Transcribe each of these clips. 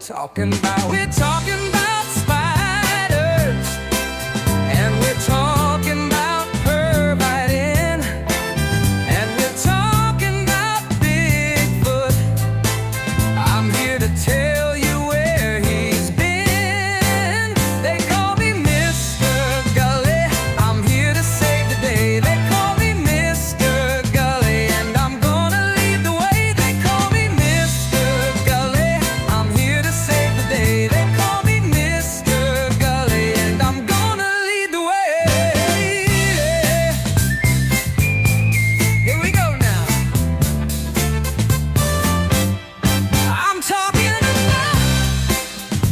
talking about? We're talking about spiders, and we're talking about pervitin, and we're talking about Bigfoot. I'm here to tell you where he's been. They call me Mr. Gulley. I'm here to save the day. They call me Mr. Gulley, and I'm gonna lead the way. They call me Mr. Gulley. I'm here to save the day. They call me Mr. Gulley, and I'm gonna lead the way. Here we go now. I'm talking about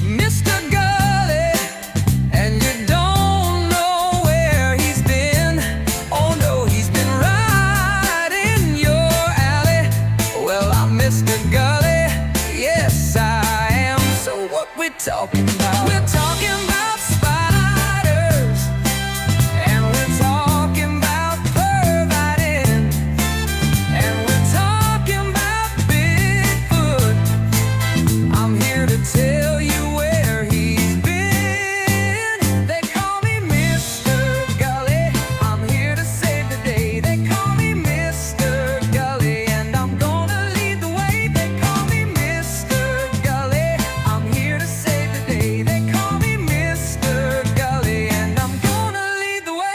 Mr. Gulley, and you don't know where he's been. Oh no, he's been right in your alley. Well, I'm Mr. Gulley, yes I am. So what we talking about? We're talking about spiders, and we're talking about pervitin, and we're talking about Bigfoot. I'm here to tell you where he's been. They call me Mr. Gulley. I'm here to save the day. They call me Mr. Gulley, and I'm gonna lead the way. They call me Mr. Gulley. I'm here to save the day. They call me Mr. Gulley, and I'm gonna lead the way.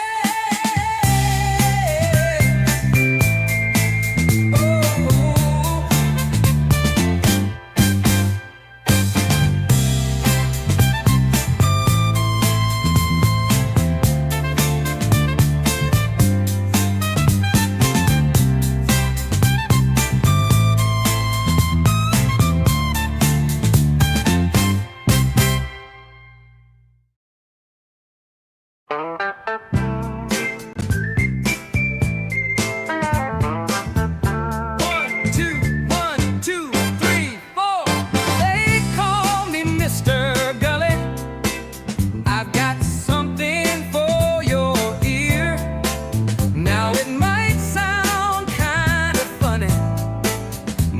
One, two, three, four. They call me Mr. Gulley. I've got something for your ear. Now it might sound kind of funny,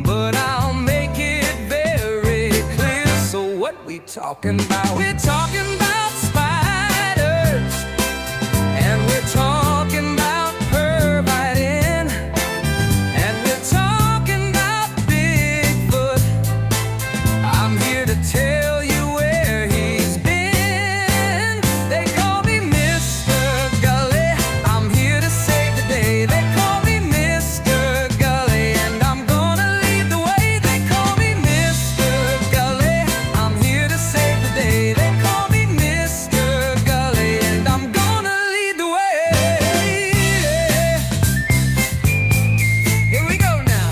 but I'll make it very clear. So what we talking about? We're talking about spiders, and we're talking about pervitin, and we're talking about Bigfoot. I'm here to tell you where he's been. They call me Mr. Gulley. I'm here to save the day. They call me Mr. Gulley, and I'm gonna lead the way. They call me Mr. Gulley. I'm here to save the day. They call me Mr. Gulley, and I'm gonna lead the way. Here we go now.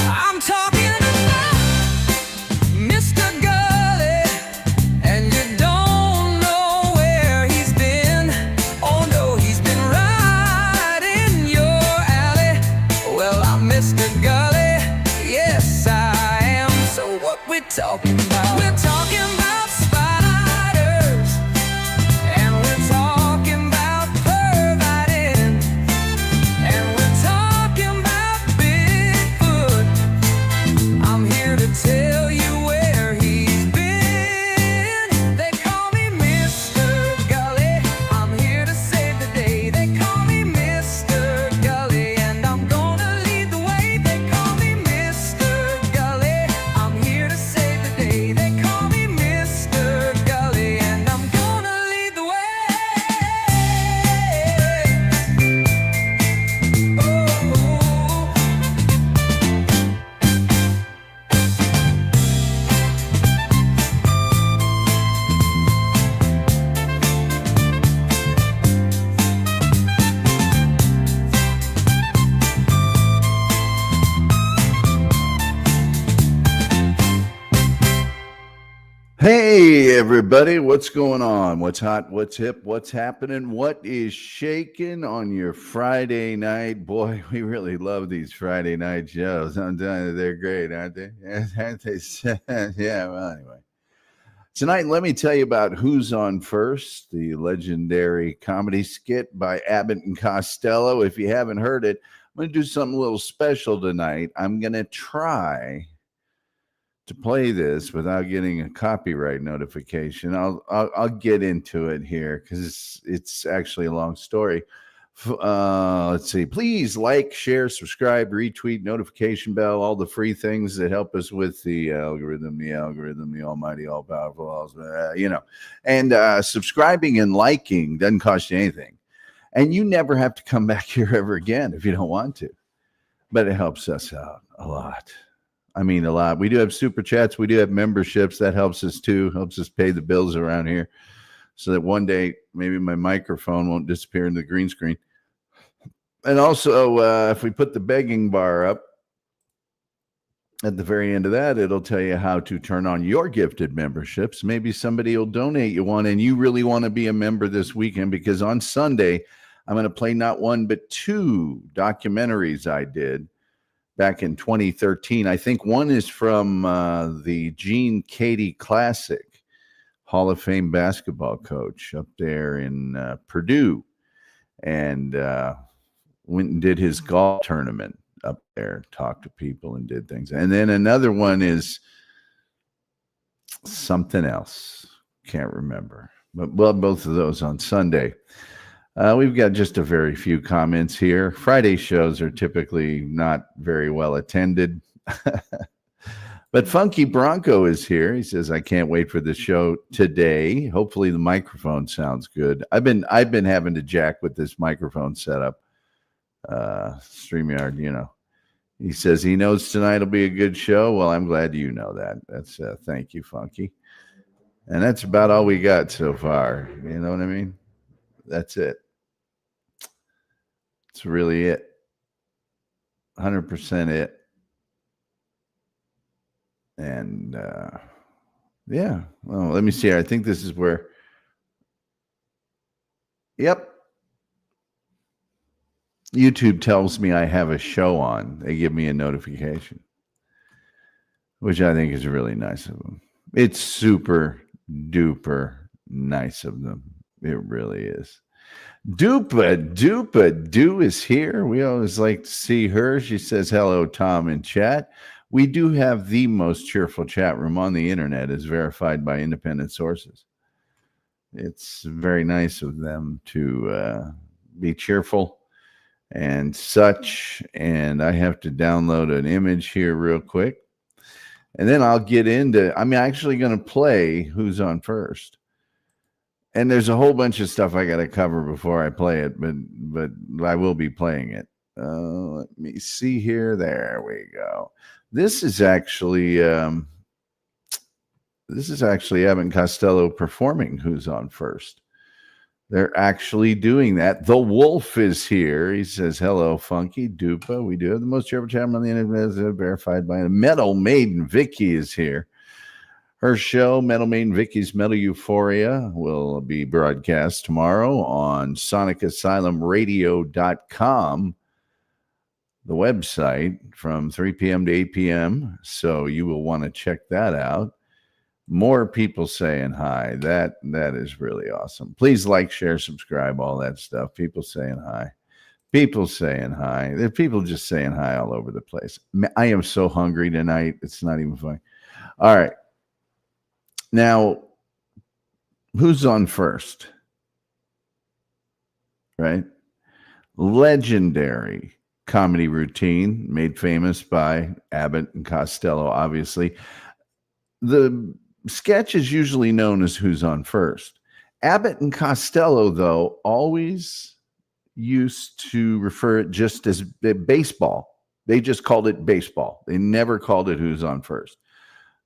I'm talking about Mr. Gulley, and you don't know where he's been. Oh no, he's been right in your alley. Well, I'm Mr. Gulley, yes I am. So what we talking about? We're talking about spiders, and we're talking about pervitin, and we're talking about Bigfoot. I'm here to tell you where he's been. They call me Mr. Gulley. I'm here to save the day. They call me Mr. Gulley, and I'm gonna lead the way. They call me Mr. Gulley. I'm here to save the day. They call me Mr. Gulley, and I'm gonna lead the way. Hey, everybody, what's going on? What's hot? What's hip? What's happening? What is shaking on your Friday night? Boy, we really love these Friday night shows. I'm telling you, they're great, aren't they? Aren't they? Yeah, well, anyway. Tonight, let me tell you about Who's On First, the legendary comedy skit by Abbott and Costello. If you haven't heard it, I'm going to do something a little special tonight. I'm going to try to play this without getting a copyright notification. I'll get into it here because it's actually a long story. Let's see. Please like, share, subscribe, retweet, notification bell, all the free things that help us with the algorithm, the almighty, all powerful, and subscribing and liking doesn't cost you anything. And you never have to come back here ever again if you don't want to. But it helps us out a lot. I mean, a lot. We do have super chats. We do have memberships. That helps us too. Helps us pay the bills around here so that one day maybe my microphone won't disappear into the green screen. And also, if we put the begging bar up at the very end of that, it'll tell you how to turn on your gifted memberships. Maybe somebody will donate you one and you really want to be a member this weekend, because on Sunday, I'm going to play not one, but two documentaries I did back in 2013. I think one is from the Gene Cady Classic, Hall of Fame basketball coach up there in Purdue. And went and did his golf tournament up there, talked to people and did things. And then another one is something else. Can't remember. But well, both of those on Sunday. We've got just a very few comments here. Friday shows are typically not very well attended. But Funky Bronco is here. He says, I can't wait for the show today. Hopefully the microphone sounds good. I've been having to jack with this microphone setup. StreamYard, he says he knows tonight will be a good show. Well, I'm glad you know that. That's thank you, Funky. And that's about all we got so far. You know what I mean? That's it. It's really it. 100% it. And yeah, well, let me see. I think this is where. Yep. YouTube tells me I have a show on. They give me a notification, which I think is really nice of them. It's super duper nice of them. It really is. Dupa Do is here. We always like to see her. She says, hello, Tom, in chat. We do have the most cheerful chat room on the internet, as verified by independent sources. It's very nice of them to be cheerful and such. And I have to download an image here real quick. And then I'll get into, I'm actually going to play Who's On First. And there's a whole bunch of stuff I got to cover before I play it, but I will be playing it. Let me see here. There we go. This is actually Abbott Costello performing Who's On First. They're actually doing that. The Wolf is here. He says, hello, Funky Dupa. We do have the most cheerful chat on the internet, verified by Metal Maiden. Vicky is here. Her show, Metal Maiden Vicky's Metal Euphoria, will be broadcast tomorrow on SonicAsylumRadio.com, the website, from 3 p.m. to 8 p.m. So you will want to check that out. More people saying hi. That is really awesome. Please like, share, subscribe, all that stuff. People saying hi. People saying hi. There are people just saying hi all over the place. I am so hungry tonight. It's not even funny. All right. Now, who's on first? Right? Legendary comedy routine made famous by Abbott and Costello, obviously. The sketch is usually known as Who's On First. Abbott and Costello, though, always used to refer it just as baseball. They just called it baseball. They never called it Who's On First.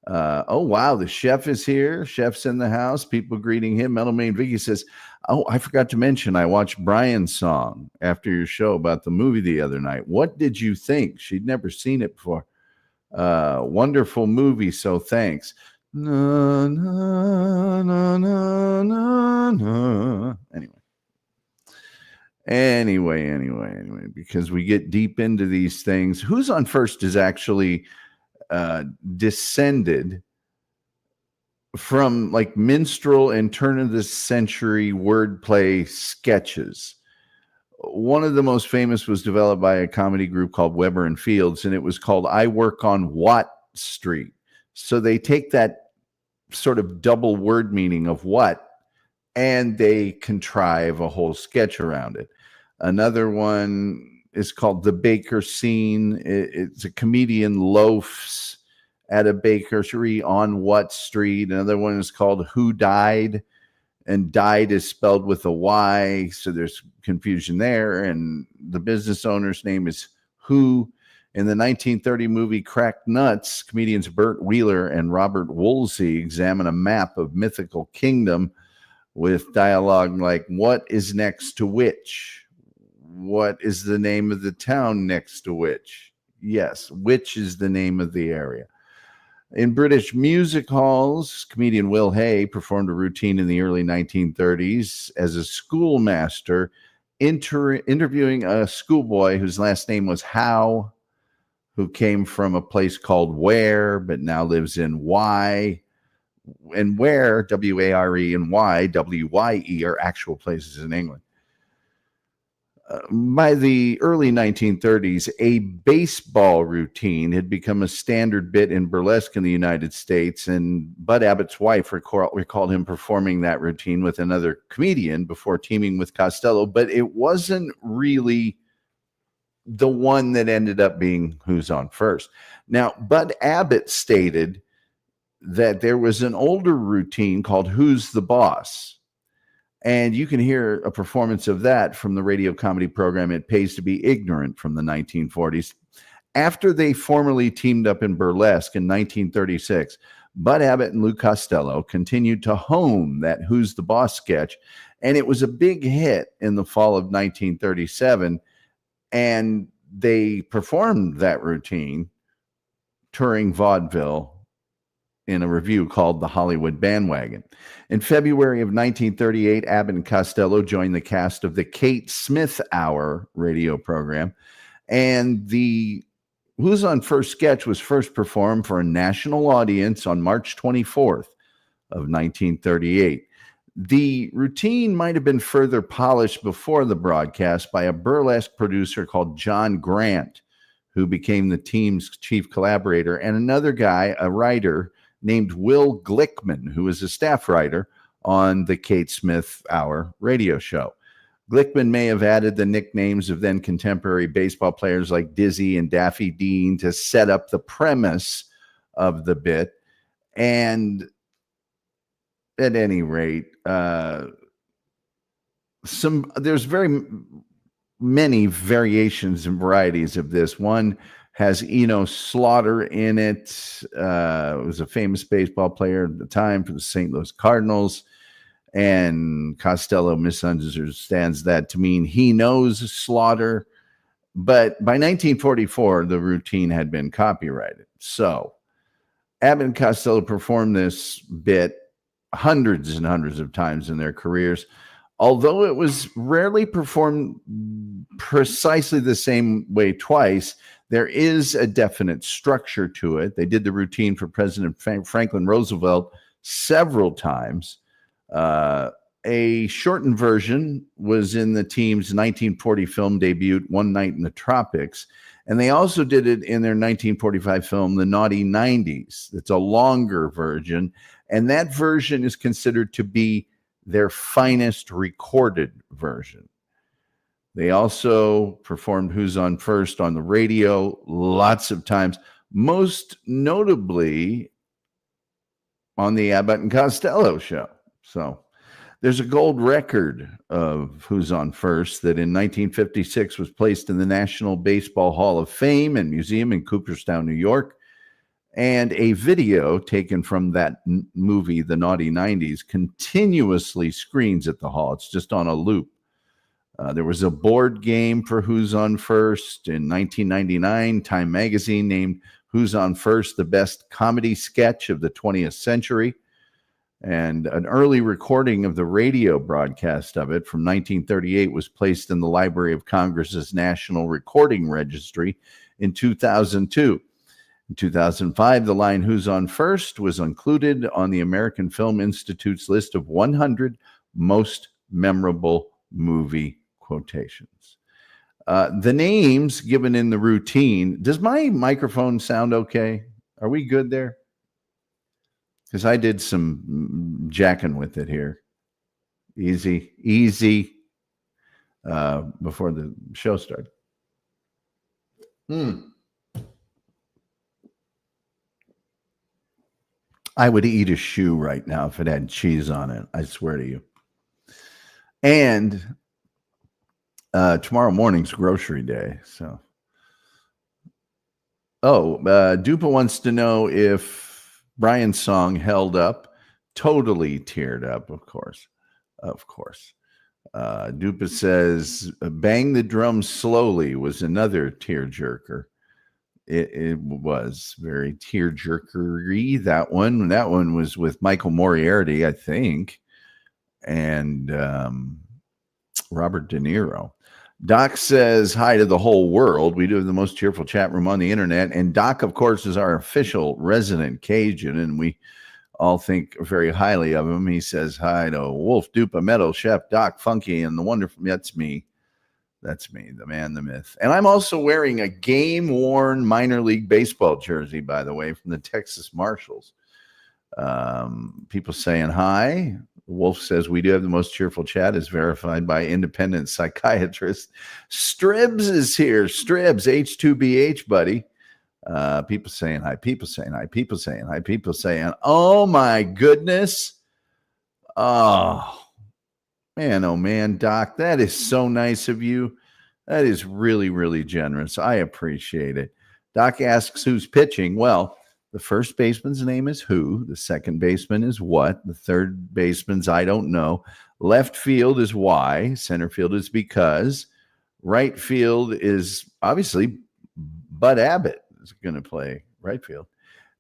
Oh, wow. The chef is here. Chef's in the house. People greeting him. Metal Main Vicky says, oh, I forgot to mention, I watched Brian's song after your show about the movie the other night. What did you think? She'd never seen it before. Wonderful movie. So thanks. Na, na, na, na, na, na. Anyway, because we get deep into these things. Who's On First is actually descended from like minstrel and turn of the century wordplay sketches. One of the most famous was developed by a comedy group called Weber and Fields, and it was called I Work on Watt Street. So they take that sort of double word meaning of what, and they contrive a whole sketch around it. Another one is called The Baker Scene. It's a comedian loafs at a bakery on what street. Another one is called Who Died, and died is spelled with a Y, so there's confusion there. And the business owner's name is Who. In the 1930 movie Cracked Nuts, comedians Burt Wheeler and Robert Woolsey examine a map of mythical kingdom with dialogue like, what is next to which? What is the name of the town next to which? Yes, which is the name of the area. In British music halls, comedian Will Hay performed a routine in the early 1930s as a schoolmaster, interviewing a schoolboy whose last name was Howe, who came from a place called Ware, but now lives in Y. And Ware, W-A-R-E, and Y, W-Y-E, are actual places in England. By the early 1930s, a baseball routine had become a standard bit in burlesque in the United States, and Bud Abbott's wife recalled him performing that routine with another comedian before teaming with Costello, but it wasn't really the one that ended up being Who's on First. Now, Bud Abbott stated that there was an older routine called Who's the Boss? And you can hear a performance of that from the radio comedy program It Pays to Be Ignorant from the 1940s. After they formally teamed up in burlesque in 1936, Bud Abbott and Lou Costello continued to hone that Who's the Boss sketch, and it was a big hit in the fall of 1937, and they performed that routine touring vaudeville in a review called The Hollywood Bandwagon. In February of 1938, Abbott and Costello joined the cast of the Kate Smith Hour radio program, and the Who's on First sketch was first performed for a national audience on March 24th of 1938. The routine might have been further polished before the broadcast by a burlesque producer called John Grant, who became the team's chief collaborator, and another guy, a writer named Will Glickman, who was a staff writer on the Kate Smith Hour radio show. Glickman may have added the nicknames of then contemporary baseball players like Dizzy and Daffy Dean to set up the premise of the bit. And at any rate, there's very many variations and varieties of this. One has Eno Slaughter in it. It was a famous baseball player at the time for the St. Louis Cardinals. And Costello misunderstands that to mean he knows Slaughter. But by 1944, the routine had been copyrighted. So Abbott and Costello performed this bit hundreds and hundreds of times in their careers. Although it was rarely performed precisely the same way twice, there is a definite structure to it. They did the routine for President Franklin Roosevelt several times. A shortened version was in the team's 1940 film debut, One Night in the Tropics. And they also did it in their 1945 film, The Naughty 90s. It's a longer version. And that version is considered to be their finest recorded version. They also performed Who's on First on the radio lots of times, most notably on the Abbott and Costello show. So there's a gold record of Who's on First that in 1956 was placed in the National Baseball Hall of Fame and Museum in Cooperstown, New York. And a video taken from that movie, The Naughty 90s, continuously screens at the hall. It's just on a loop. There was a board game for Who's on First. In 1999, Time magazine named Who's on First the best comedy sketch of the 20th century. And an early recording of the radio broadcast of it from 1938 was placed in the Library of Congress's National Recording Registry in 2002. In 2005, the line Who's on First was included on the American Film Institute's list of 100 most memorable movie quotations. The names given in the routine. Does my microphone sound okay? Are we good there? because I did some jacking with it here. Easy. Before the show started. I would eat a shoe right now if it had cheese on it. I swear to you. And tomorrow morning's grocery day. So, Dupa wants to know if Brian's song held up. Totally teared up, of course. Dupa says, "Bang the Drum Slowly" was another tearjerker. It was very tearjerkery. That one was with Michael Moriarty, I think, and Robert De Niro. Doc says hi to the whole world. We do have the most cheerful chat room on the internet, and Doc, of course, is our official resident Cajun, and we all think very highly of him. He says hi to Wolf, Dupa, Meadow, Chef, Doc, Funky, and the wonderful. That's me. That's me, the man, the myth. And I'm also wearing a game-worn minor league baseball jersey, by the way, from the Texas Marshals. People saying hi. Wolf says we do have the most cheerful chat, is verified by independent psychiatrist. Stribs is here. Stribs, H2BH, buddy. People saying hi. People saying hi. People saying hi. People saying, oh, my goodness. Oh, man, Doc, that is so nice of you. That is really, really generous. I appreciate it. Doc asks who's pitching. Well, the first baseman's name is who. The second baseman is what. The third baseman's I don't know. Left field is why. Center field is because. Right field is obviously Bud Abbott is going to play right field.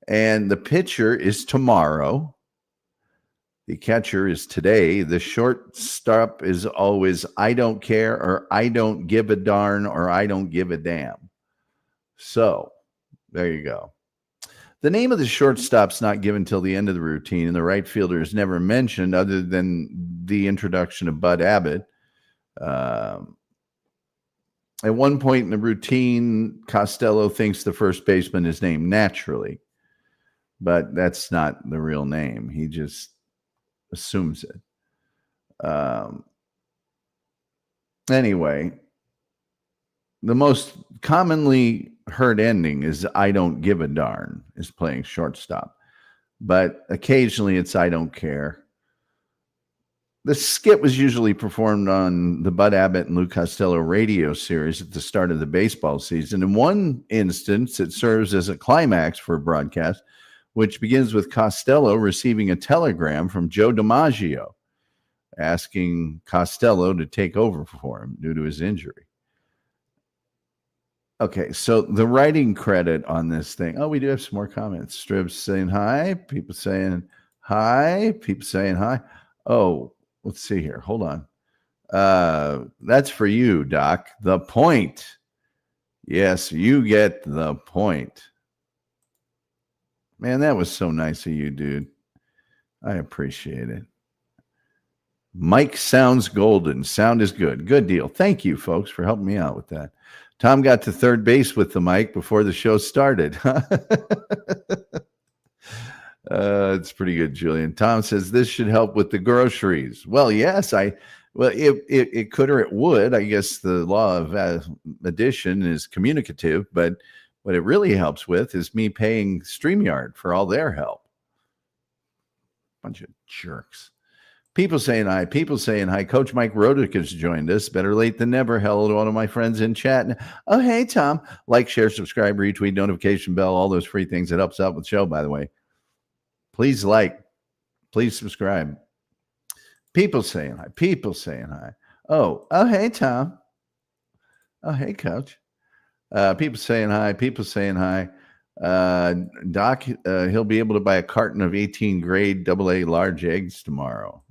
And the pitcher is tomorrow. The catcher is today. The shortstop is always I don't care, or I don't give a darn, or I don't give a damn. So there you go. The name of the shortstop's not given till the end of the routine, and the right fielder is never mentioned other than the introduction of Bud Abbott. At one point in the routine, Costello thinks the first baseman is named naturally, but that's not the real name. He just assumes it. Anyway, the most commonly heard ending is I don't give a darn, is playing shortstop. But occasionally it's I don't care. The skit was usually performed on the Bud Abbott and Lou Costello radio series at the start of the baseball season. In one instance, it serves as a climax for a broadcast, which begins with Costello receiving a telegram from Joe DiMaggio asking Costello to take over for him due to his injury. Okay, so the writing credit on this thing. Oh, we do have some more comments. Stribs saying hi. People saying hi. People saying hi. Oh, let's see here. Hold on. That's for you, Doc. The point. Yes, you get the point. Man, that was so nice of you, dude. I appreciate it. Mike sounds golden. Sound is good. Good deal. Thank you, folks, for helping me out with that. Tom got to third base with the mic before the show started. It's pretty good, Julian. Tom says this should help with the groceries. Well, yes, it could or it would. I guess the law of addition is communicative, but what it really helps with is me paying StreamYard for all their help. Bunch of jerks. People saying hi. People saying hi. Coach Mike Rodick has joined us. Better late than never. Hello to one of my friends in chat. Oh, hey, Tom. Like, share, subscribe, retweet, notification bell, all those free things that helps out with the show, by the way. Please like. Please subscribe. People saying hi. People saying hi. Oh, hey, Tom. Oh, hey, Coach. People saying hi. People saying hi. Doc, he'll be able to buy a carton of 18 grade AA large eggs tomorrow.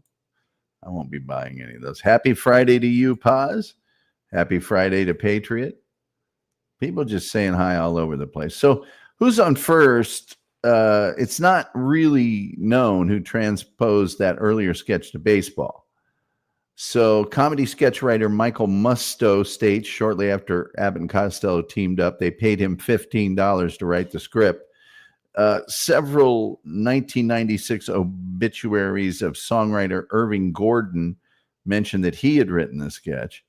I won't be buying any of those. Happy Friday to you, Paz. Happy Friday to Patriot. People just saying hi all over the place. So who's on first? It's not really known who transposed that earlier sketch to baseball. So comedy sketch writer Michael Musto states shortly after Abbott and Costello teamed up, they paid him $15 to write the script. Several 1996 obituaries of songwriter Irving Gordon mentioned that he had written the sketch.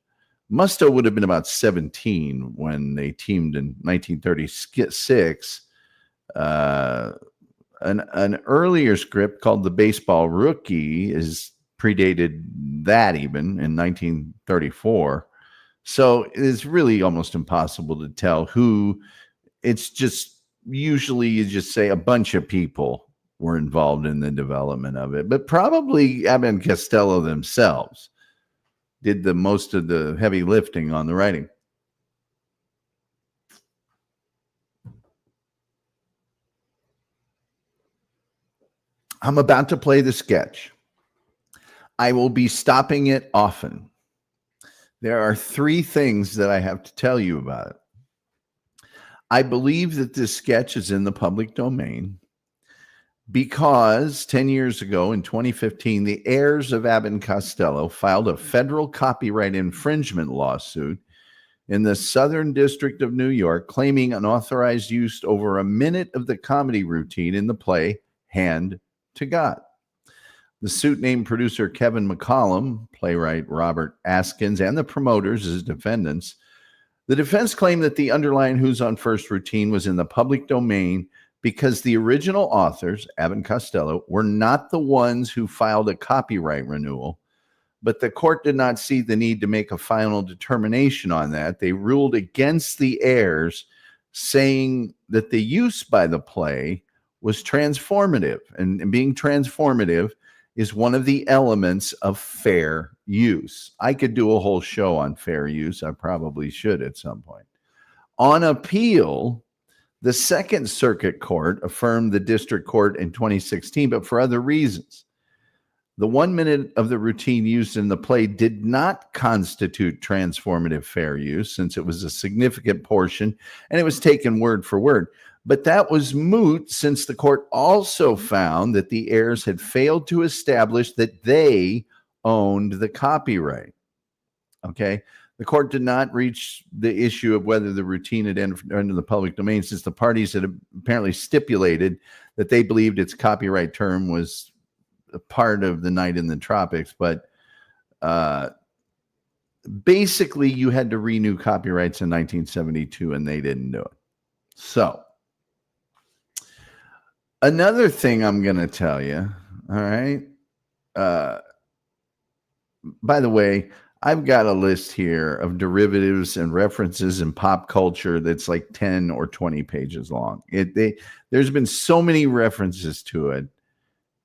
Musto would have been about 17 when they teamed in 1936. An earlier script called The Baseball Rookie is predated that even in 1934. So it's really almost impossible to tell who. It's just usually you just say a bunch of people were involved in the development of it, but probably Abbott and Costello themselves did the most of the heavy lifting on the writing. I'm about to play the sketch. I will be stopping it often. There are 3 things that I have to tell you about it. I believe that this sketch is in the public domain because 10 years ago in 2015, the heirs of Abbott and Costello filed a federal copyright infringement lawsuit in the Southern District of New York, claiming unauthorized use over a minute of the comedy routine in the play Hand to God. The suit named producer Kevin McCollum, playwright Robert Askins, and the promoters as defendants. The defense claimed that the underlying Who's on First routine was in the public domain because the original authors, Abbott and Costello, were not the ones who filed a copyright renewal, but the court did not see the need to make a final determination on that. They ruled against the heirs, saying that the use by the play was transformative, and being transformative is one of the elements of fair use. I could do a whole show on fair use. I probably should at some point. On appeal, the Second Circuit Court affirmed the district court in 2016, but for other reasons. The 1 minute of the routine used in the play did not constitute transformative fair use, since it was a significant portion and it was taken word for word. But that was moot, since the court also found that the heirs had failed to establish that they owned the copyright. Okay. The court did not reach the issue of whether the routine had entered the public domain, since the parties had apparently stipulated that they believed its copyright term was a part of The Night in the Tropics. But basically, you had to renew copyrights in 1972, and they didn't do it. So, another thing I'm going to tell you, all right? By the way, I've got a list here of derivatives and references in pop culture that's like 10 or 20 pages long. There's been so many references to it.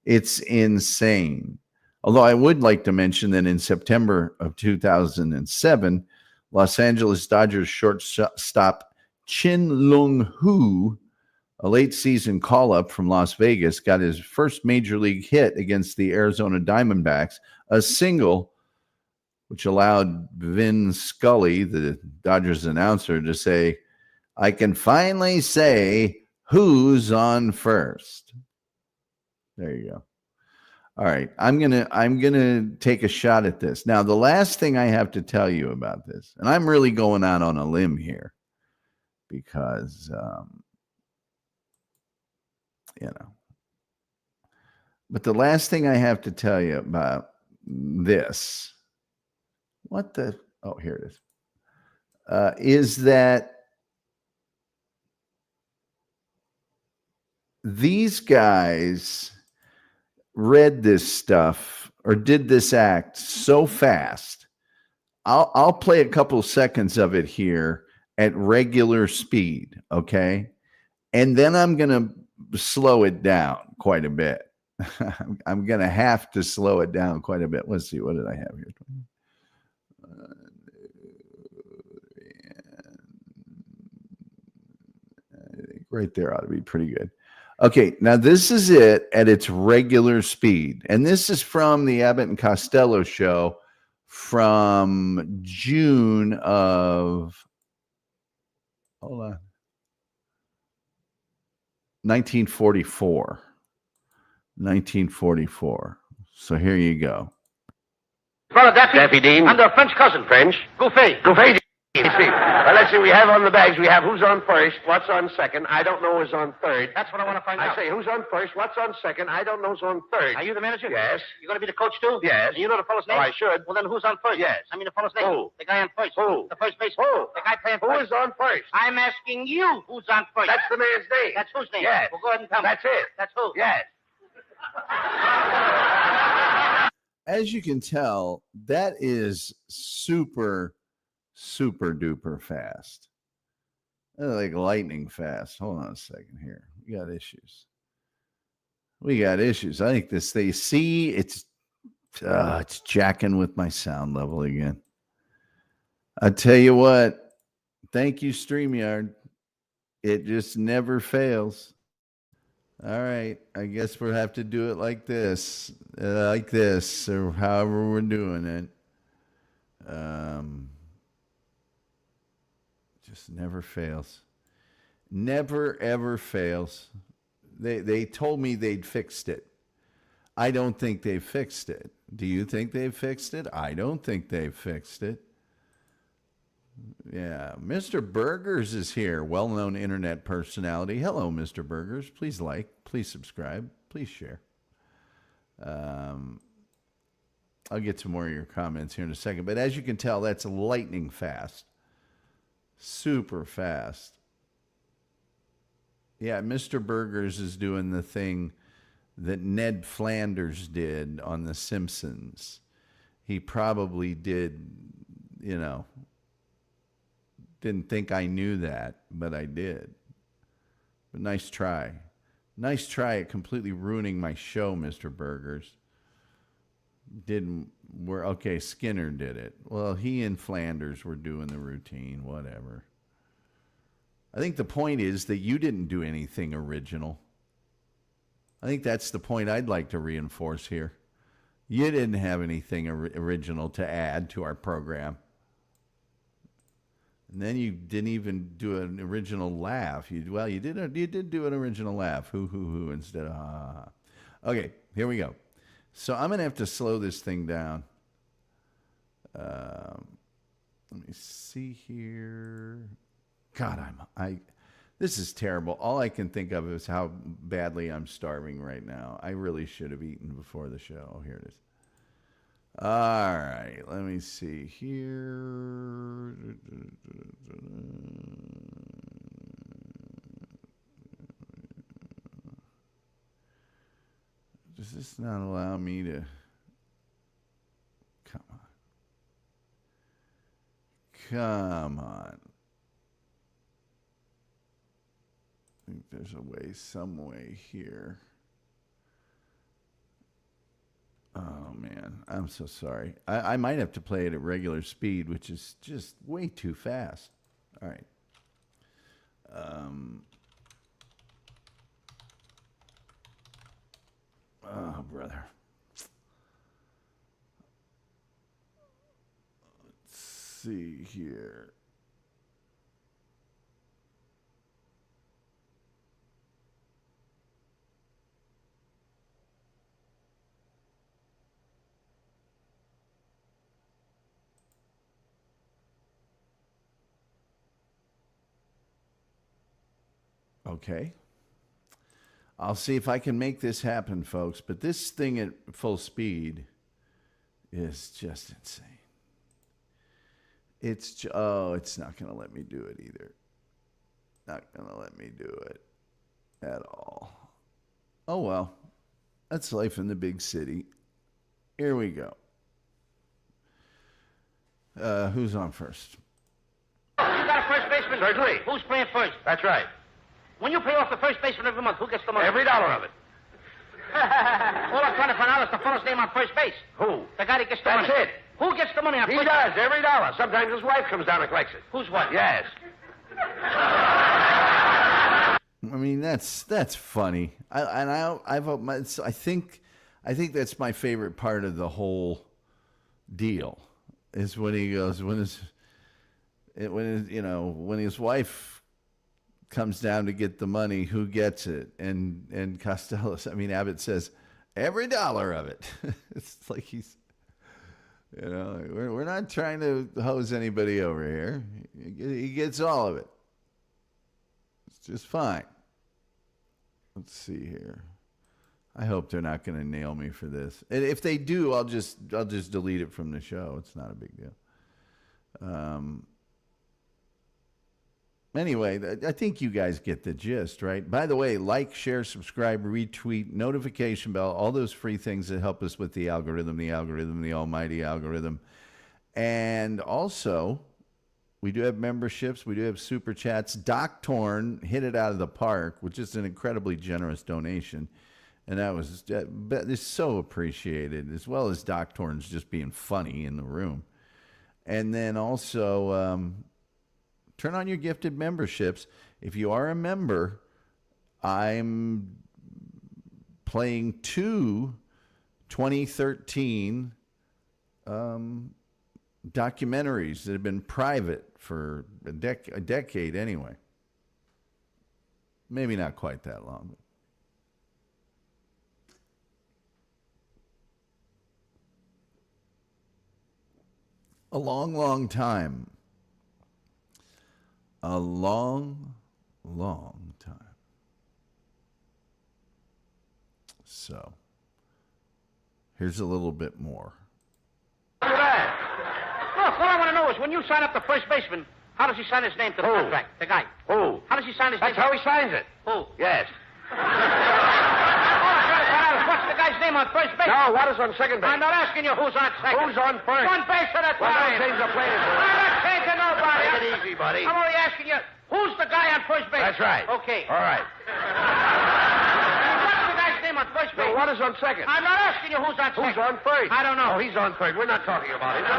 It's insane. Although I would like to mention that in September of 2007, Los Angeles Dodgers shortstop Chin Lung Hu, a late season call-up from Las Vegas, got his first major league hit against the Arizona Diamondbacks, a single which allowed Vin Scully, the Dodgers announcer, to say, "I can finally say who's on first." There you go. All right, I'm gonna take a shot at this. Now, the last thing I have to tell you about this, and I'm really going out on a limb here, because but the last thing I have to tell you about this, here it is that these guys read this stuff or did this act so fast. I'll play a couple seconds of it here at regular speed, okay? And then I'm going to slow it down quite a bit. I'm going to have to slow it down quite a bit. Let's see, what did I have here? I think right there ought to be pretty good. Okay, now this is it at its regular speed. And this is from the Abbott and Costello show from June of, 1944. 1944. So here you go. Brother Daffy. Daffy Dean. I'm their French cousin, French. Goofy. Goofy. Let's see, we have on the bags, we have who's on first, what's on second, I don't know who's on third. That's what I want to find out. I say, who's on first, what's on second, I don't know who's on third. Are you the manager? Yes. You going to be the coach, too? Yes. And you know the fellow's name? Oh, I should. Well, then who's on first? Yes. I mean the fellow's name. Who? The guy on first. Who? The first baseman. Who? The guy playing Who first. is on first? I'm asking you who's on first. That's the man's name. That's whose name? Yes. Well, go ahead and tell me. That's it. That's who? Yes. As you can tell, that is super duper fast. Like lightning fast. Hold on a second here. We got issues. I think they see it's jacking with my sound level again. I tell you what, thank you, StreamYard. It just never fails. All right, I guess we'll have to do it like this, or however we're doing it. Just never fails. Never, ever fails. They told me they'd fixed it. I don't think they've fixed it. Do you think they've fixed it? I don't think they've fixed it. Yeah, Mr. Burgers is here, well-known internet personality. Hello, Mr. Burgers. Please like, please subscribe, please share. I'll get to more of your comments here in a second. But as you can tell, that's lightning fast. Super fast. Yeah, Mr. Burgers is doing the thing that Ned Flanders did on The Simpsons. He probably did, didn't think I knew that, but I did. But nice try. Nice try at completely ruining my show, Mr. Burgers. Okay, Skinner did it. Well, he and Flanders were doing the routine, whatever. I think the point is that you didn't do anything original. I think that's the point I'd like to reinforce here. You didn't have anything original to add to our program. And then you didn't even do an original laugh. You did do an original laugh. Hoo, instead of ha, ha, ha. Okay, here we go. So I'm going to have to slow this thing down. Let me see here. God, this is terrible. All I can think of is how badly I'm starving right now. I really should have eaten before the show. Oh, here it is. All right, let me see here. Does this not allow me to? Come on. I think there's some way here. Oh, man, I'm so sorry. I might have to play it at regular speed, which is just way too fast. All right. Oh, brother. Let's see here. Okay. I'll see if I can make this happen, folks. But this thing at full speed is just insane. It's not going to let me do it either. Not going to let me do it at all. Oh, well. That's life in the big city. Here we go. Who's on first? You got a first baseman? Certainly. Who's playing first? That's right. When you pay off the first baseman every month, who gets the money? Every dollar of it. All I'm trying to find out is the fellow's name on first base. Who? The guy that gets the That's money. it. Who gets the money on He first does, every dollar. Sometimes his wife comes down and collects it. Whose wife? Yes. I mean, that's funny. I think that's my favorite part of the whole deal is when he goes when his wife comes down to get the money, who gets it? And Costello, Abbott says, every dollar of it. It's like he's, we're not trying to hose anybody over here. He gets all of it. It's just fine. Let's see here. I hope they're not going to nail me for this. And if they do, I'll just delete it from the show. It's not a big deal. Anyway, I think you guys get the gist, right? By the way, like, share, subscribe, retweet, notification bell, all those free things that help us with the algorithm, the almighty algorithm. And also, we do have memberships. We do have super chats. Doc Torn hit it out of the park, which is an incredibly generous donation. And that was it's so appreciated, as well as Doc Torn's just being funny in the room. And then also, turn on your gifted memberships. If you are a member, I'm playing 2 2013 documentaries that have been private for a decade anyway. Maybe not quite that long. But a long, long time. A long, long time. So, here's a little bit more. Look all I want to know is when you sign up the first baseman, how does he sign his name to the contract? The guy. Who? How does he sign his name? That's how he signs it. Who? Yes. All I'm trying to find out is what's the guy's name on first base? No, what is on second base? I'm not asking you who's on second. Who's on first? One base at a Well, time. don't change the play. I'm not changing nobody. Take it easy, buddy. I'm only asking you, who's the guy on first base? That's right. Okay. All right. What's the guy's name on first base? So what is on second? I'm not asking you who's on second. Who's on first? I don't know. Oh, he's on third. We're not talking about him. Now,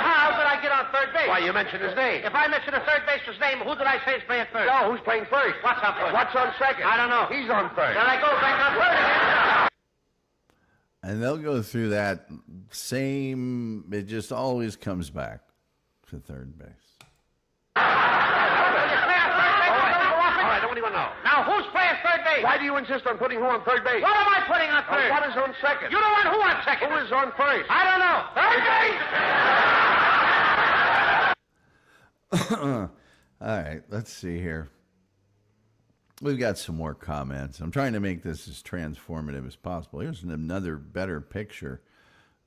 How did I get on third base? why, you mentioned his name. If I mention a third baseman's name, who did I say is playing third? No, who's playing first? What's on first? What's on second? I don't know. He's on third. Then I go back on third again. And they'll go through that same, it just always comes back to third base. All right, I don't even know. Now, who's playing third base? Why do you insist on putting who on third base? What am I putting on third? What is on second? You don't want who on second? Who is on first? I don't know. Third base! All right, let's see here. We've got some more comments. I'm trying to make this as transformative as possible. Here's another better picture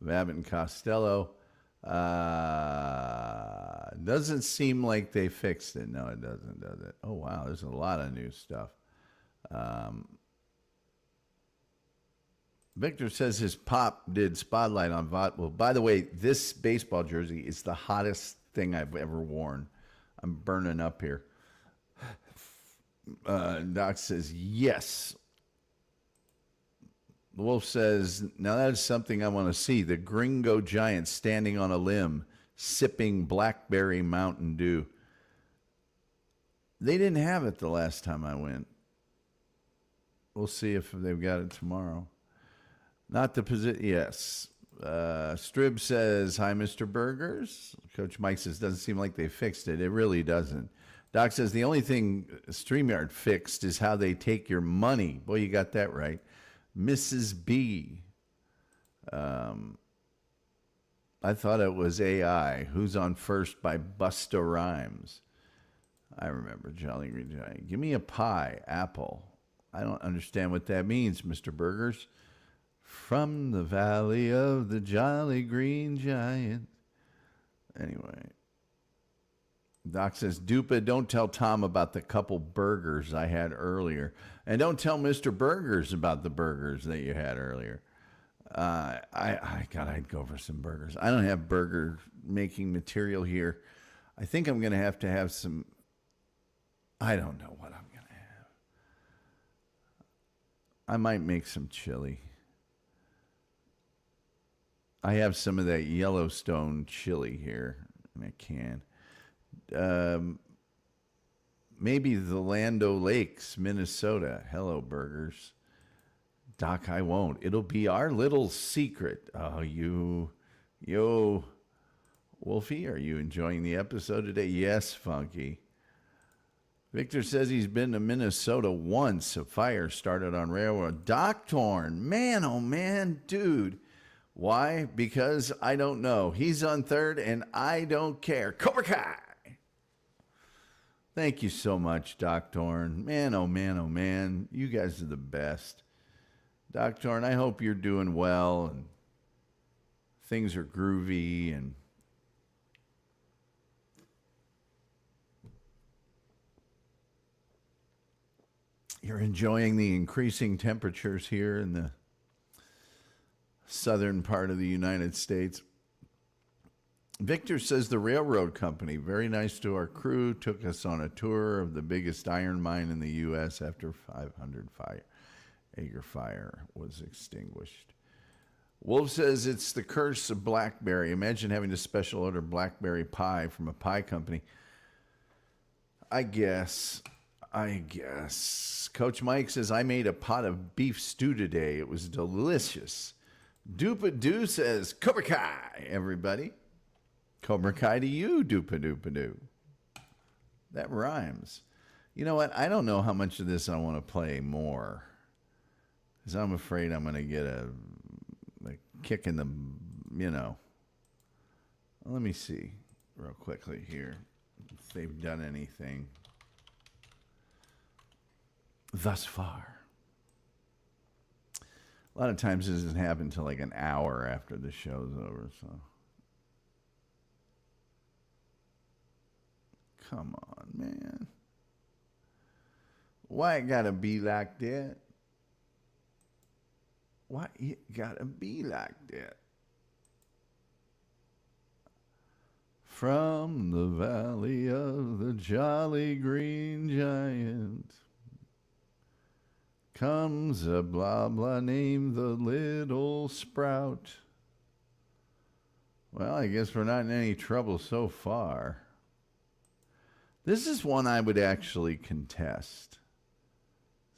of Abbott and Costello. Doesn't seem like they fixed it. No, it doesn't, does it? Oh, wow, there's a lot of new stuff. Victor says his pop did Spotlight on Vaudeville. By the way, this baseball jersey is the hottest thing I've ever worn. I'm burning up here. Doc says, yes. The Wolf says, now that is something I want to see. The Gringo Giant standing on a limb, sipping Blackberry Mountain Dew. They didn't have it the last time I went. We'll see if they've got it tomorrow. Not the position. Yes. Strib says, hi, Mr. Burgers. Coach Mike says, doesn't seem like they fixed it. It really doesn't. Doc says, the only thing StreamYard fixed is how they take your money. Boy, you got that right. Mrs. B. I thought it was AI. Who's on First by Busta Rhymes. I remember Jolly Green Giant. Give me a pie, apple. I don't understand what that means, Mr. Burgers. From the valley of the Jolly Green Giant. Anyway. Doc says, Dupa, don't tell Tom about the couple burgers I had earlier. And don't tell Mr. Burgers about the burgers that you had earlier. God, I'd go for some burgers. I don't have burger making material here. I think I'm going to have some, I don't know what I'm going to have. I might make some chili. I have some of that Yellowstone chili here in a can. Maybe the Lando Lakes, Minnesota. Hello, burgers. Doc, I won't. It'll be our little secret. Oh, yo, Wolfie, are you enjoying the episode today? Yes, Funky. Victor says he's been to Minnesota once. A fire started on railroad. Doc Torn, man, oh man, dude. Why? Because I don't know. He's on third, and I don't care. Cobra Kai. Thank you so much, Doc Torn. Man, oh man, oh man. You guys are the best. Doc Torn, I hope you're doing well and things are groovy and you're enjoying the increasing temperatures here in the southern part of the United States. Victor says the railroad company, very nice to our crew, took us on a tour of the biggest iron mine in the U.S. after 500 acre fire was extinguished. Wolf says it's the curse of BlackBerry. Imagine having to special order BlackBerry pie from a pie company. I guess. Coach Mike says, I made a pot of beef stew today. It was delicious. Doopa-doo says, Cobra Kai, everybody. Cobra Kai to you, Doopa-doopa-doo. That rhymes. You know what? I don't know how much of this I want to play more. Because I'm afraid I'm going to get a kick in the, Well, let me see real quickly here if they've done anything thus far. A lot of times this doesn't happen until like an hour after the show's over, so. Come on, man. Why it gotta be like that? Why it gotta be like that? From the valley of the jolly green giant comes a blah blah named the little sprout. Well, I guess we're not in any trouble so far. This is one I would actually contest.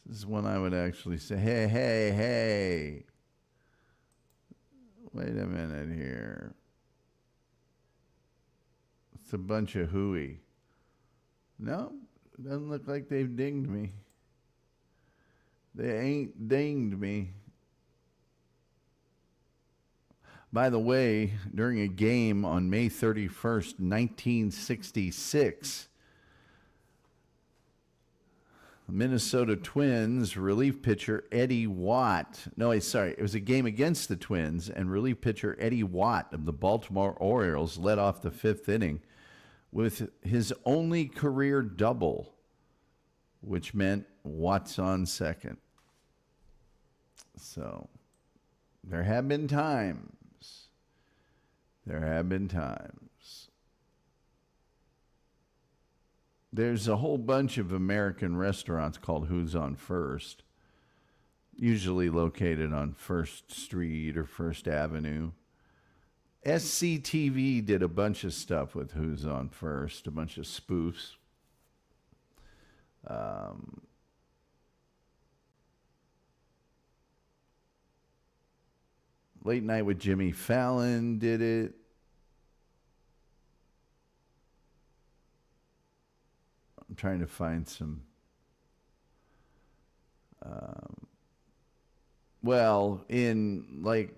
This is one I would actually say, hey. Wait a minute here. It's a bunch of hooey. No, doesn't look like they've dinged me. They ain't dinged me. By the way, during a game on May 31st, 1966, Minnesota Twins relief pitcher Eddie Watt. It was a game against the Twins, and relief pitcher Eddie Watt of the Baltimore Orioles led off the fifth inning with his only career double, which meant Watt's on second. So there have been times. There's a whole bunch of American restaurants called Who's on First, usually located on First Street or First Avenue. SCTV did a bunch of stuff with Who's on First, a bunch of spoofs. Late Night with Jimmy Fallon did it. I'm trying to find some. In like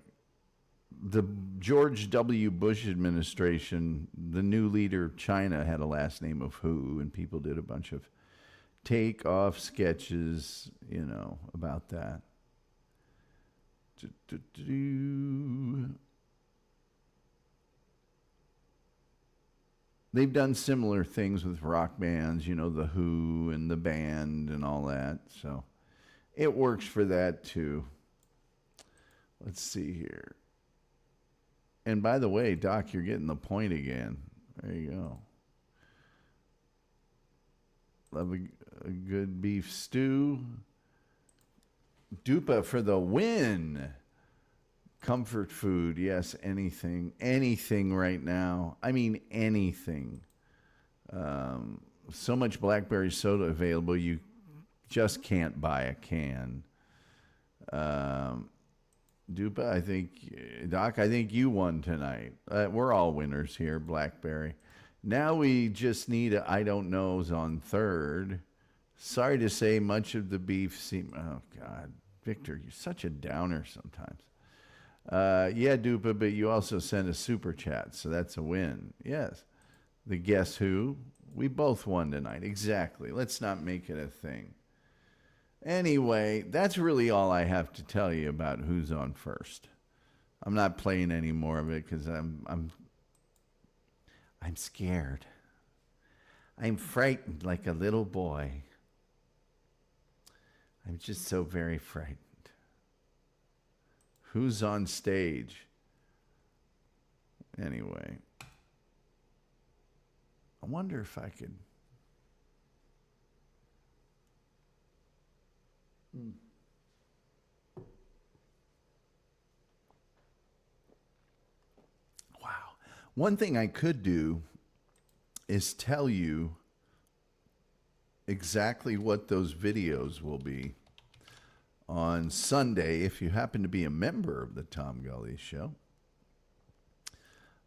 the George W. Bush administration, the new leader of China had a last name of Hu, and people did a bunch of take-off sketches, about that. They've done similar things with rock bands, the Who and the Band and all that. So it works for that too. Let's see here. And by the way, Doc, you're getting the point again. There you go. Love a good beef stew. Dupa for the win. Comfort food, yes, anything right now. I mean, anything. So much blackberry soda available, you just can't buy a can. Dupa, Doc, I think you won tonight. We're all winners here, blackberry. Now we just need I don't know's on third. Sorry to say, much of the beef oh God, Victor, you're such a downer sometimes. Yeah, Dupa, but you also sent a super chat, so that's a win. Yes. The Guess Who? We both won tonight. Exactly. Let's not make it a thing. Anyway, that's really all I have to tell you about who's on first. I'm not playing any more of it because I'm scared. I'm frightened like a little boy. I'm just so very frightened. Who's on stage? Anyway, I wonder if I could. Wow. One thing I could do is tell you exactly what those videos will be on Sunday if you happen to be a member of the Tom Gulley Show.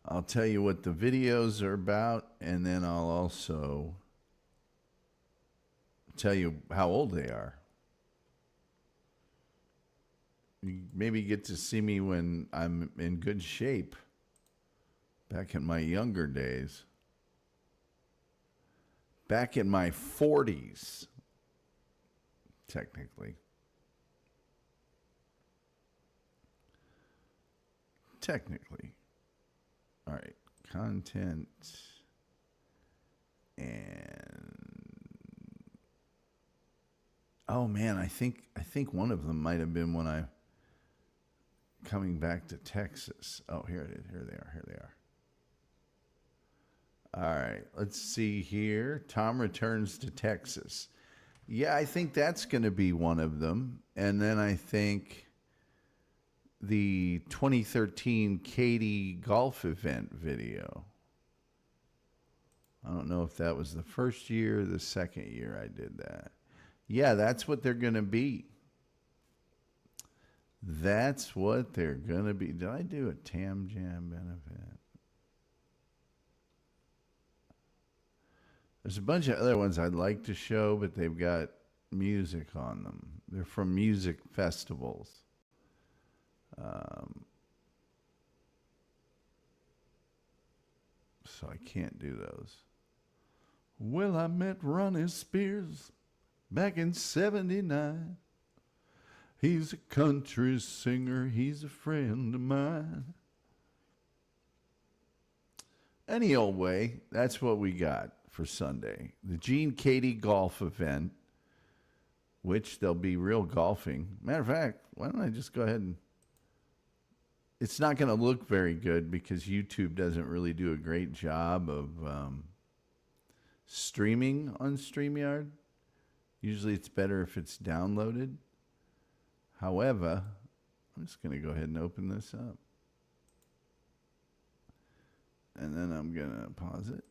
I'll tell you what the videos are about, and then I'll also tell you how old they are. You maybe get to see me when I'm in good shape, back in my younger days. Back in my 40s, technically. All right, content and oh man, I think one of them might have been when I coming back to Texas. Oh, here it is. Here they are. All right, let's see here. Tom returns to Texas. Yeah, I think that's going to be one of them. And then I think the 2013 Katy golf event video. I don't know if that was the first year or the second year I did that. Yeah, that's what they're going to be. That's what they're going to be. Did I do a Tam Jam benefit? There's a bunch of other ones I'd like to show, but they've got music on them. They're from music festivals. So I can't do those. Well, I met Ronnie Spears back in 79. He's a country singer. He's a friend of mine. Any old way, that's what we got for Sunday. The Gene Katy golf event, which there'll be real golfing. Matter of fact, why don't I just go ahead and... It's not going to look very good because YouTube doesn't really do a great job of streaming on StreamYard. Usually it's better if it's downloaded. However, I'm just going to go ahead and open this up. And then I'm going to pause it.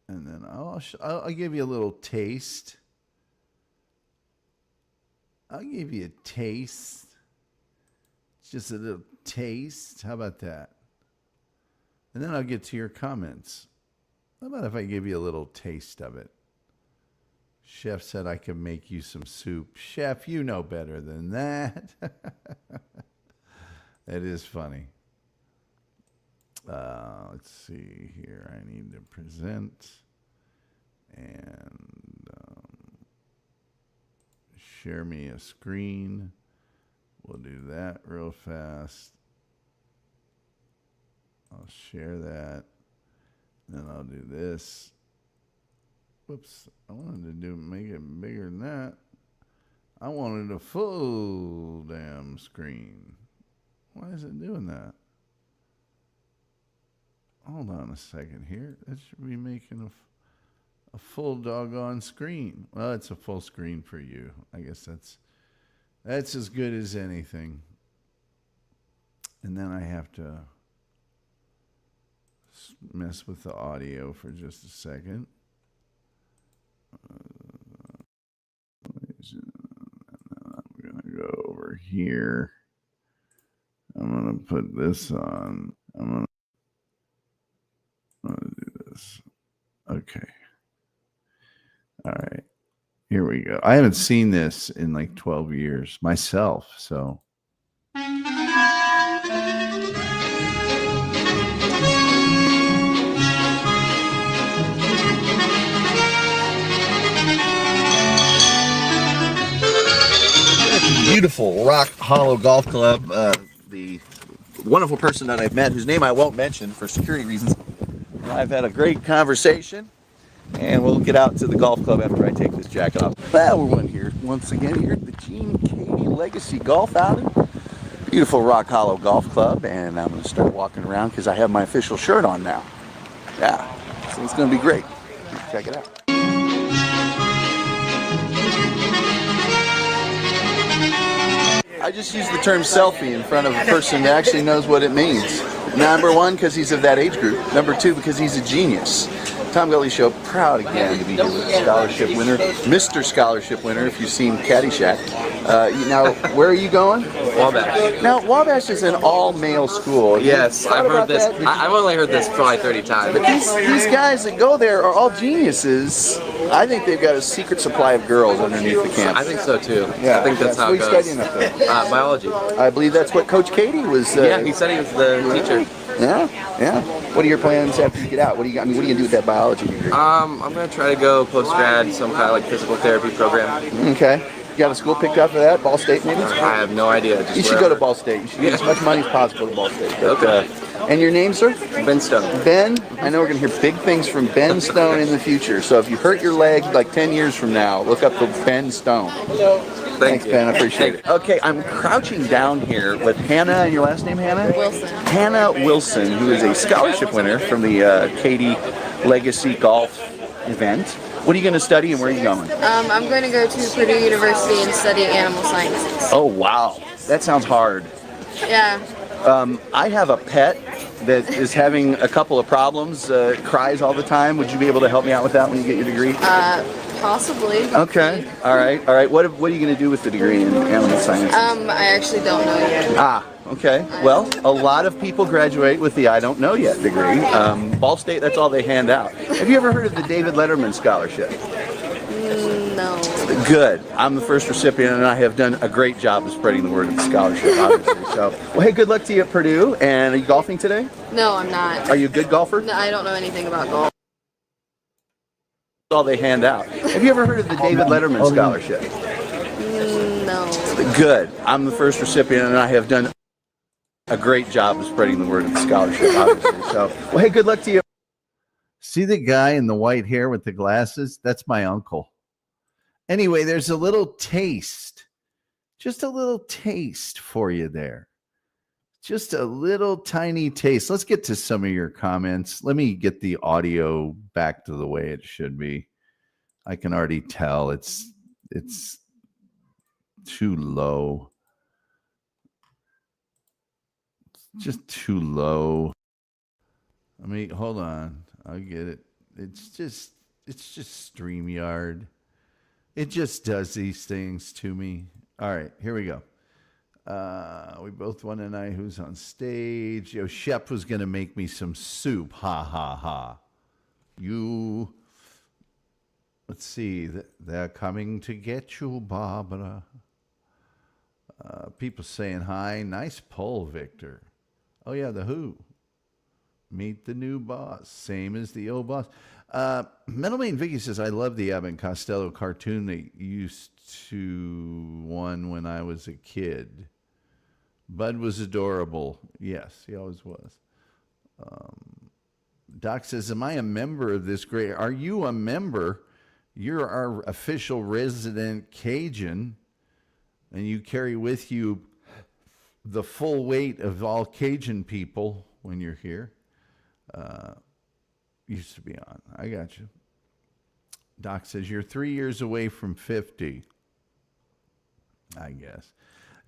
And then I'll give you a little taste. I'll give you a taste. Just a little taste. How about that? And then I'll get to your comments. How about if I give you a little taste of it? Chef said I could make you some soup. Chef, you know better than that. That is funny. Let's see here. I need to present and share me a screen. We'll do that real fast. I'll share that. Then I'll do this. Whoops. I wanted to make it bigger than that. I wanted a full damn screen. Why is it doing that? Hold on a second here. That should be making a full doggone screen. Well, it's a full screen for you. I guess that's as good as anything. And then I have to mess with the audio for just a second. I'm going to go over here. I'm going to put this on. I'm going to do this. Okay. All right. Here we go. I haven't seen this in like 12 years myself, so. beautiful Rock Hollow Golf Club. The wonderful person that I've met, whose name I won't mention for security reasons. I've had a great conversation, and we'll get out to the golf club after I take this jacket off. Well, we're here once again here at the Gene Katie Legacy Golf Outing. Beautiful Rock Hollow Golf Club, and I'm going to start walking around because I have my official shirt on now. Yeah, so it's going to be great. Check it out. I just use the term selfie in front of a person that actually knows what it means. Number one, because he's of that age group. Number two, because he's a genius. Tom Gulley Show, proud again to be here with a scholarship winner, Mr. Scholarship winner, if you've seen Caddyshack. Now, where are you going? Wabash. Now, Wabash is an all-male school. Yes, I've heard this. I've only heard this probably 30 times. But these guys that go there are all geniuses. I think they've got a secret supply of girls underneath the campus. I think so too. Yeah, I think that's how it what goes. are you studying up there? Biology. I believe that's what Coach Katie was. Yeah, he said he was the teacher. Yeah, yeah. What are your plans after you get out? What are you going to do with that biology degree? I'm gonna try to go post grad, some kind of like physical therapy program. Okay. You got a school picked up for that? Ball State, maybe? I have no idea. You should go to Ball State. You should get as much money as possible to Ball State. But, Okay. And your name, sir? Ben Stone. Ben, I know we're going to hear big things from Ben Stone in the future. So if you hurt your leg like 10 years from now, look up for Ben Stone. Thanks, you. Ben. I appreciate it. Okay, I'm crouching down here with Hannah, and your last name, Hannah? Wilson. Hannah Wilson, who is a scholarship winner from the Katie Legacy Golf event. What are you going to study, and where are you going? I'm going to go to Purdue University and study animal sciences. Oh, wow. That sounds hard. Yeah. I have a pet that is having a couple of problems, cries all the time. Would you be able to help me out with that when you get your degree? Possibly. Okay. All right. All right. What are you going to do with the degree in animal science? I actually don't know yet. Ah, okay. Well, a lot of people graduate with the I don't know yet degree. Ball State, that's all they hand out. Have you ever heard of the David Letterman Scholarship? No. Good. I'm the first recipient, and I have done a great job of spreading the word of the scholarship, obviously. So, well, hey, good luck to you at Purdue. And are you golfing today? No, I'm not. Are you a good golfer? No, I don't know anything about golf. All they hand out. Have you ever heard of the David Letterman Scholarship? No. Good. I'm the first recipient, and I have done a great job of spreading the word of the scholarship, obviously. So, well, hey, good luck to you. See the guy in the white hair with the glasses? That's my uncle. Anyway, there's a little taste, just a little taste for you there. Just a little tiny taste. Let's get to some of your comments. Let me get the audio back to the way it should be. I can already tell it's too low. Just too low. I mean, hold on. I'll get it. It's just StreamYard. It just does these things to me. All right, here we go. We both want to know who's on stage. Yo, Shep was going to make me some soup. Ha, ha, ha. Let's see. They're coming to get you, Barbara. People saying hi. Nice poll, Victor. Oh, yeah, The Who. Meet the new boss. Same as the old boss. Metal Main Vicky says, I love the Abbott Costello cartoon they used to one when I was a kid. Bud was adorable. Yes, he always was. Doc says, am I a member of this great? Are you a member? You're our official resident Cajun, and you carry with you the full weight of all Cajun people when you're here. Used to be on. I got you. Doc says, you're 3 years away from 50. I guess.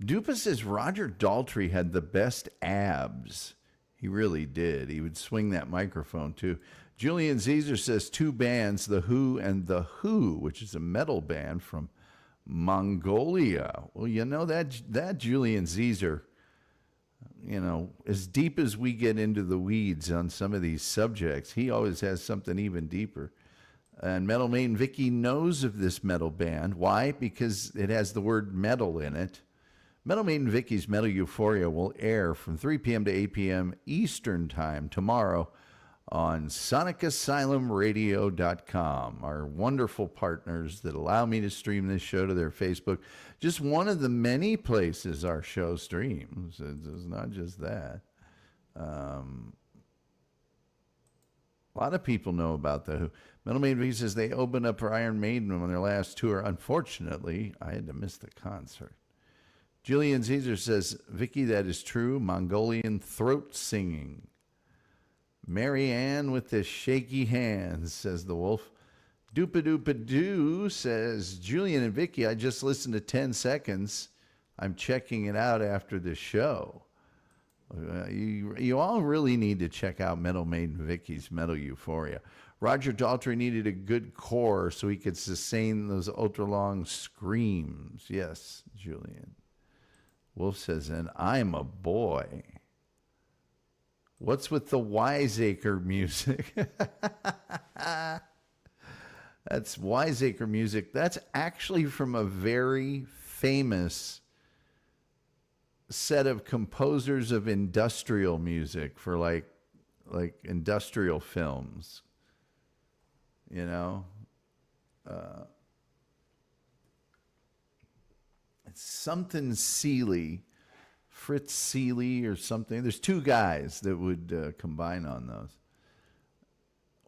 Dupa says, Roger Daltrey had the best abs. He really did. He would swing that microphone, too. Julian Caesar says, two bands, The Who and The Who, which is a metal band from Mongolia. Well, you know, that Julian Caesar, you know, as deep as we get into the weeds on some of these subjects, he always has something even deeper. And Metal Main Vicky knows of this metal band. Why? Because it has the word metal in it. Metal Main Vicky's Metal Euphoria will air from 3 p.m. to 8 p.m. Eastern Time tomorrow on sonicasylumradio.com, our wonderful partners that allow me to stream this show to their Facebook. Just one of the many places our show streams. It's not just that. A lot of people know about the Who. Metal Maiden Vicky says they opened up for Iron Maiden on their last tour. Unfortunately, I had to miss the concert. Julian Caesar says, Vicky, that is true. Mongolian throat singing. Mary Ann with the shaky hands, says the wolf. Doopa-doopa-doo says, Julian and Vicky, I just listened to 10 seconds. I'm checking it out after the show. You all really need to check out Metal Maiden Vicky's Metal Euphoria. Roger Daltrey needed a good core so he could sustain those ultra-long screams. Yes, Julian. Wolf says, and I'm a boy. What's with the Wiseacre music? That's Wiseacre music. That's actually from a very famous set of composers of industrial music for like industrial films. You know? It's something Seeley. Fritz Seeley or something. There's two guys that would combine on those.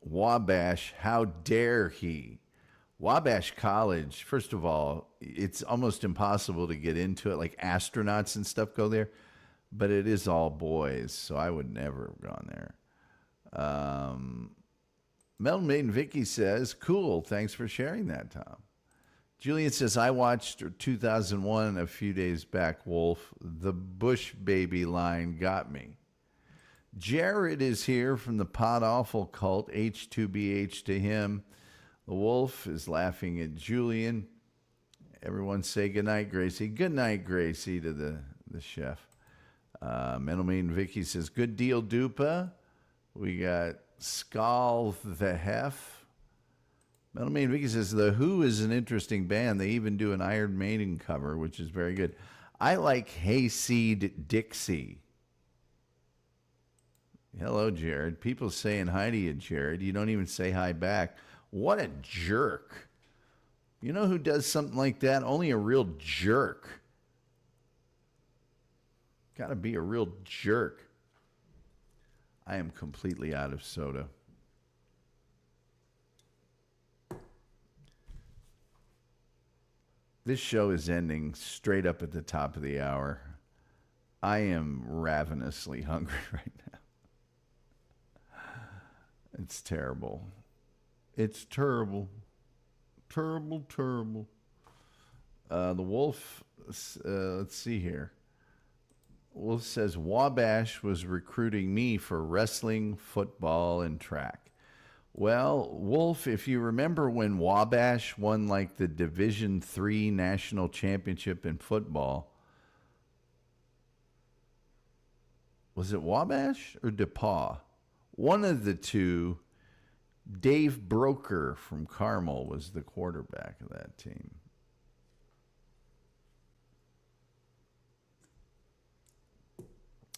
Wabash, how dare he? Wabash College, first of all, it's almost impossible to get into it. Like astronauts and stuff go there, but it is all boys, so I would never have gone there. Metal Maiden Vicky says, cool, thanks for sharing that, Tom. Julian says, I watched 2001 a few days back, Wolf. The Bush Baby line got me. Jared is here from the Pod Awful cult, H2BH to him. The Wolf is laughing at Julian. Everyone say goodnight, Gracie. Good night, Gracie, to the chef. Metal Maiden Vicky says, good deal, Dupa. We got Skull the Hef. Metal Maiden Vicky says, The Who is an interesting band. They even do an Iron Maiden cover, which is very good. I like Hayseed Dixie. Hello, Jared. People saying hi to you, Jared. You don't even say hi back. What a jerk. You know who does something like that? Only a real jerk. Got to be a real jerk. I am completely out of soda. This show is ending straight up at the top of the hour. I am ravenously hungry right now. It's terrible. It's terrible. Terrible, terrible. The Wolf, let's see here. Wolf says, Wabash was recruiting me for wrestling, football, and track. Well, Wolf, if you remember when Wabash won like the Division III national championship in football, was it Wabash or DePaul? One of the two, Dave Broker from Carmel was the quarterback of that team.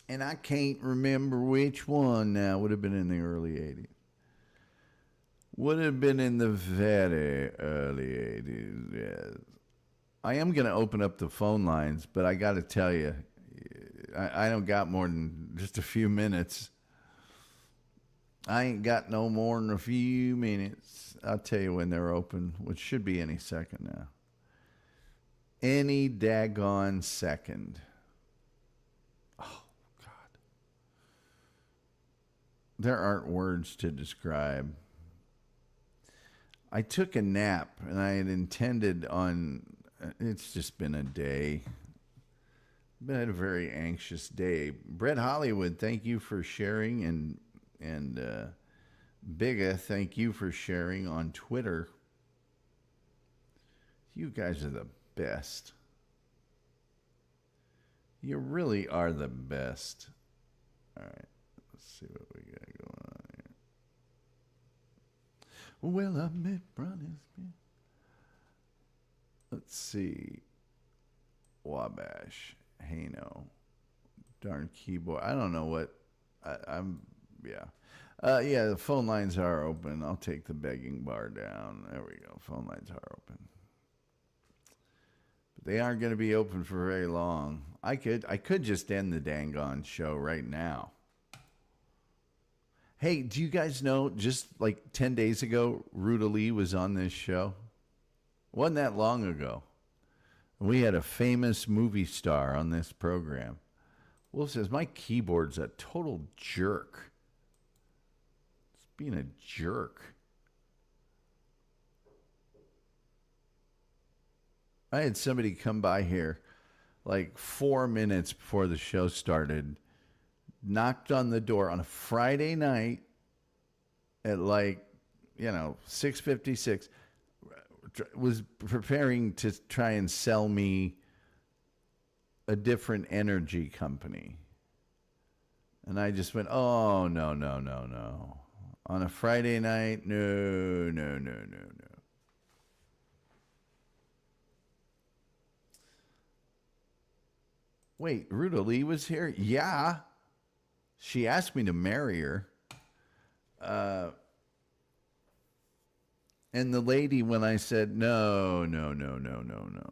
And I can't remember which one now. Would have been in the early 80s. Would have been in the very early 80s, yes. I am going to open up the phone lines, but I got to tell you, I don't got more than just a few minutes. I ain't got no more than a few minutes. I'll tell you when they're open, which should be any second now. Any daggone second. Oh, God. There aren't words to describe. I took a nap, and I had intended on, it's just been a day. Been a very anxious day. Brett Hollywood, thank you for sharing, and Bigga, thank you for sharing on Twitter. You guys are the best. You really are the best. All right, let's see what we got going on here. Well, I met Bronny Smith. Let's see. Wabash, Hano, darn keyboard. I don't know what. I'm Yeah. Yeah, the phone lines are open. I'll take the begging bar down. There we go. Phone lines are open. But they aren't going to be open for very long. I could just end the dang on show right now. Hey, do you guys know just like 10 days ago, Ruta Lee was on this show? Wasn't that long ago. We had a famous movie star on this program. Wolf says, my keyboard's a total jerk. It's being a jerk. I had somebody come by here like 4 minutes before the show started, knocked on the door on a Friday night at 6:56, was preparing to try and sell me a different energy company. And I just went, oh, no. On a Friday night, no. Wait, Ruta Lee was here? Yeah. She asked me to marry her. And the lady, when I said, no,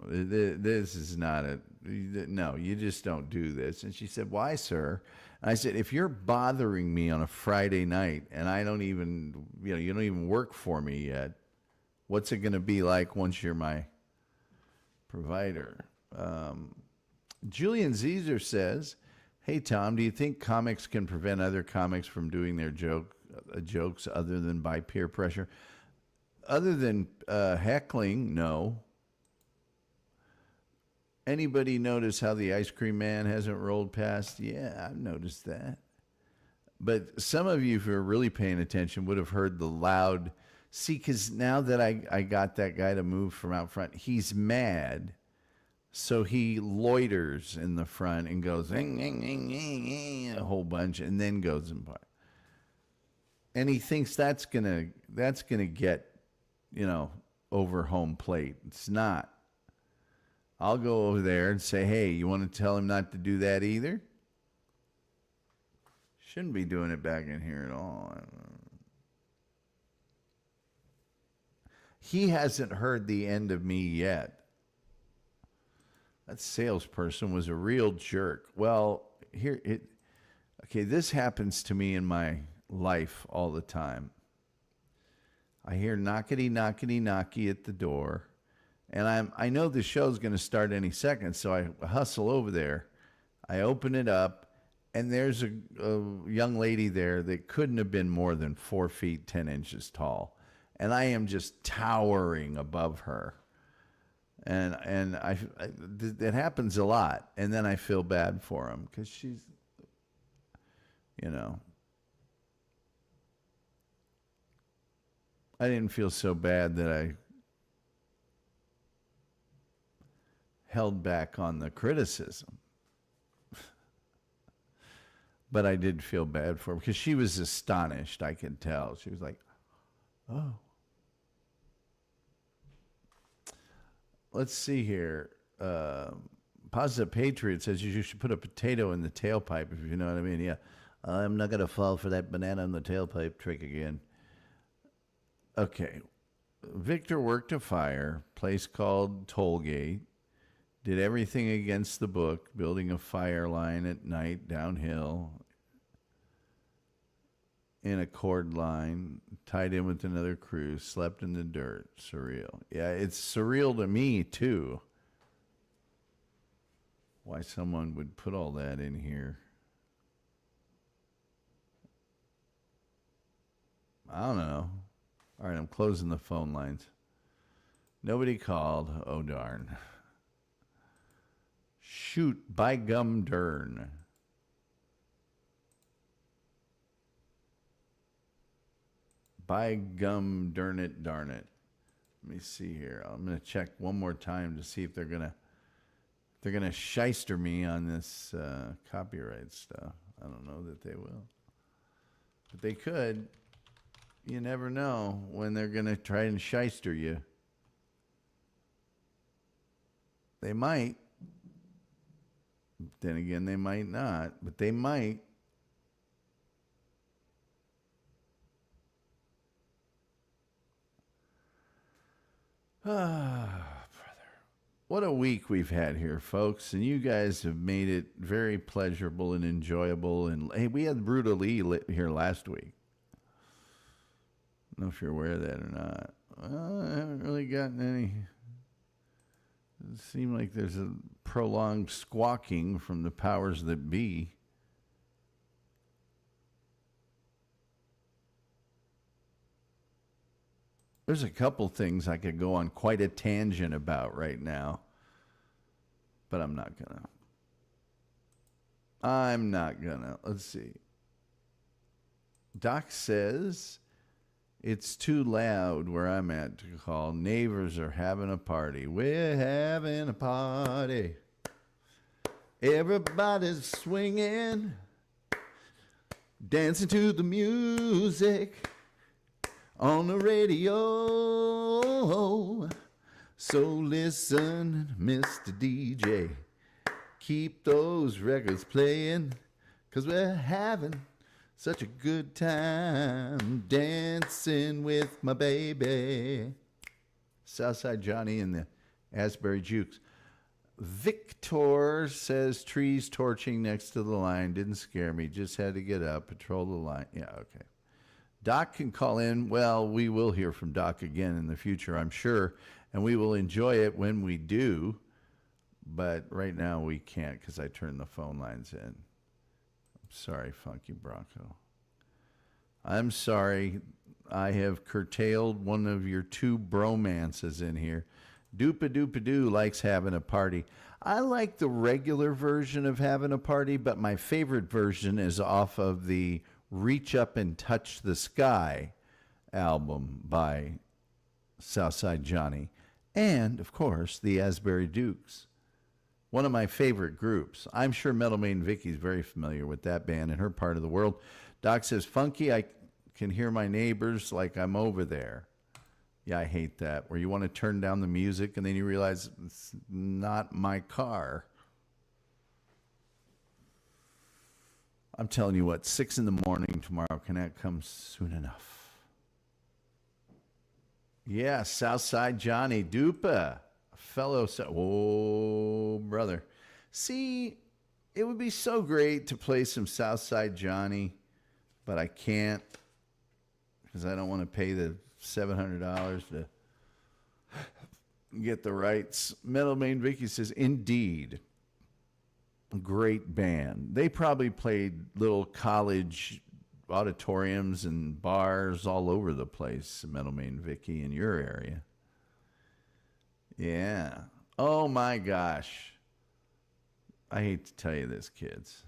this is not no, you just don't do this. And she said, why, sir? And I said, if you're bothering me on a Friday night and I don't even, you don't even work for me yet, what's it going to be like once you're my provider? Julian Zezer says, hey, Tom, do you think comics can prevent other comics from doing their jokes other than by peer pressure? Other than heckling, no. Anybody notice how the ice cream man hasn't rolled past? Yeah, I've noticed that. But some of you who are really paying attention would have heard the loud... See, because now that I got that guy to move from out front, he's mad. So he loiters in the front and goes a whole bunch, and then goes and by. And he thinks that's gonna get, over home plate. It's not. I'll go over there and say, hey, you want to tell him not to do that either? Shouldn't be doing it back in here at all. He hasn't heard the end of me yet. That salesperson was a real jerk. Well, this happens to me in my life all the time. I hear knockety at the door, and I know the show's going to start any second, so I hustle over there. I open it up, and there's a young lady there that couldn't have been more than 4 feet 10 inches tall, and I am just towering above her. And that happens a lot, and then I feel bad for him because she's, I didn't feel so bad that I held back on the criticism, but I did feel bad for her because she was astonished. I could tell she was like, "Oh." Let's see here. Positive Patriot says you should put a potato in the tailpipe, if you know what I mean. Yeah. I'm not going to fall for that banana in the tailpipe trick again. Okay. Victor worked a fire, place called Tollgate, did everything against the book, building a fire line at night downhill in a cord line, tied in with another crew, slept in the dirt. Surreal. Yeah, it's surreal to me, too. Why someone would put all that in here. I don't know. All right, I'm closing the phone lines. Nobody called. Oh, darn. Shoot, by gum dern. By gum, darn it. Let me see here. I'm going to check one more time to see if they're going to shyster me on this copyright stuff. I don't know that they will. But they could. You never know when they're going to try and shyster you. They might. Then again, they might not. But they might. Ah, brother. What a week we've had here, folks. And you guys have made it very pleasurable and enjoyable. And hey, we had Brutal Lee here last week. I don't know if you're aware of that or not. Well, I haven't really gotten any. It seemed like there's a prolonged squawking from the powers that be. There's a couple things I could go on quite a tangent about right now, but I'm not gonna. Let's see. Doc says it's too loud where I'm at to call. Neighbors are having a party. We're having a party. Everybody's swinging, dancing to the music on the radio. So listen, Mr. DJ, keep those records playing, 'cause we're having such a good time dancing with my baby. Southside Johnny and the Asbury Jukes. Victor says trees torching next to the line didn't scare me, just had to get up, patrol the line. Yeah, okay. Doc can call in. Well, we will hear from Doc again in the future, I'm sure, and we will enjoy it when we do. But right now we can't because I turned the phone lines in. I'm sorry, Funky Bronco. I'm sorry. I have curtailed one of your two bromances in here. Doopa-doopa-doo likes having a party. I like the regular version of having a party, but my favorite version is off of the Reach Up and Touch the Sky album by Southside Johnny. And, of course, the Asbury Dukes. One of my favorite groups. I'm sure Metal Maiden Vicky's very familiar with that band in her part of the world. Doc says, Funky, I can hear my neighbors like I'm over there. Yeah, I hate that. Where you want to turn down the music and then you realize it's not my car. I'm telling you what, 6 in the morning tomorrow, can that come soon enough? Yeah, Southside Johnny Dupa, fellow. Oh, brother. See, it would be so great to play some Southside Johnny, but I can't because I don't want to pay the $700 to get the rights. Metal Main Vicky says, indeed. Great band. They probably played little college auditoriums and bars all over the place, Metal Main Vicky, in your area. Yeah. Oh my gosh. I hate to tell you this, kids,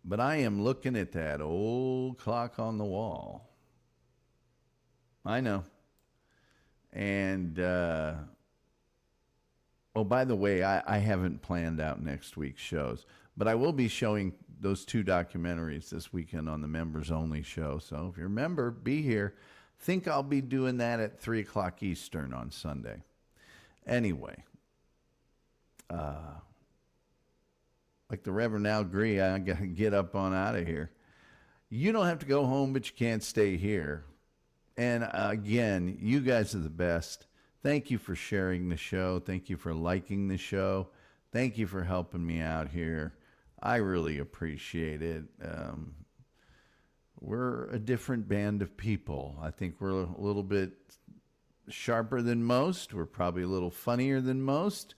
but I am looking at that old clock on the wall. I know. And, oh, by the way, I haven't planned out next week's shows, but I will be showing those 2 documentaries this weekend on the members only show. So if you're a member, be here. Think I'll be doing that at 3 o'clock Eastern on Sunday. Anyway, like the Reverend Al Gree, I got to get up on out of here. You don't have to go home, but you can't stay here. And again, you guys are the best. Thank you for sharing the show. Thank you for liking the show. Thank you for helping me out here. I really appreciate it. We're a different band of people. I think we're a little bit sharper than most. We're probably a little funnier than most.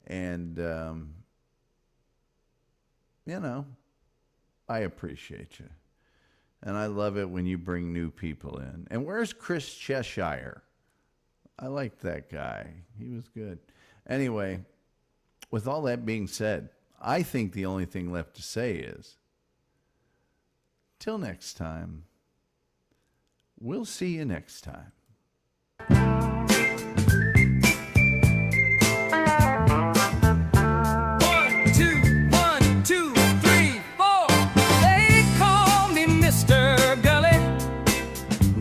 And, you know, I appreciate you. And I love it when you bring new people in. And where's Chris Cheshire? I liked that guy. He was good. Anyway, with all that being said, I think the only thing left to say is, till next time, we'll see you next time. 1, 2, 3, 4. They call me Mr. Gulley.